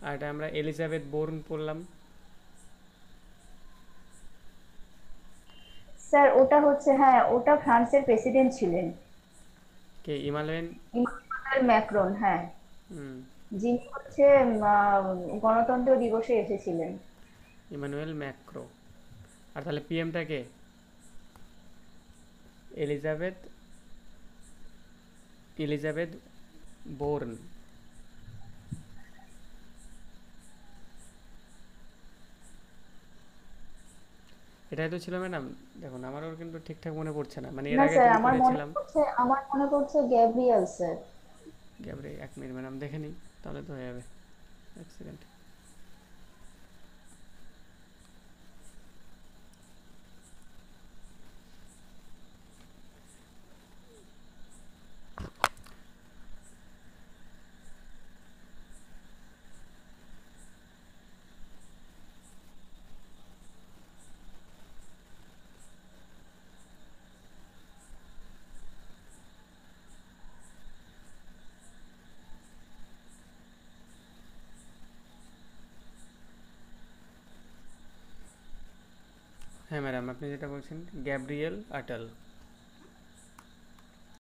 আর এটা আমরা এলিজাবেথ বোর্ন পড়লাম। স্যার ওটা হচ্ছে, হ্যাঁ ওটা ফ্রান্সের প্রেসিডেন্ট ছিলেন। কে, ইমানুয়েল? ইমানুয়েল ম্যাক্রন, হ্যাঁ। হুম, যিনি হচ্ছে গণতন্ত্র দিবসে এসেছিলেন। Emmanuel Macron. আর তাহলে পিএমটা কে? Elizabeth Elizabeth Borne. এটাই তো ছিল ম্যাডাম। দেখুন আমারও কিন্তু ঠিকঠাক মনে পড়ছে না, মানে এর না আগে স্যার, যেই আমার মনে করেছিলাম। পড়ছে, আমার মনে পড়ছে গ্যাব্রিয়াল স্যার। গ্যাবরে, এক মিনিট ম্যাডাম দেখে নিই, তাহলে তো হয়ে যাবে। এক সেকেন্ড। হ্যাঁ ম্যাডাম, আপনি যেটা বলছেন গ্যাব্রিয়েল আটল।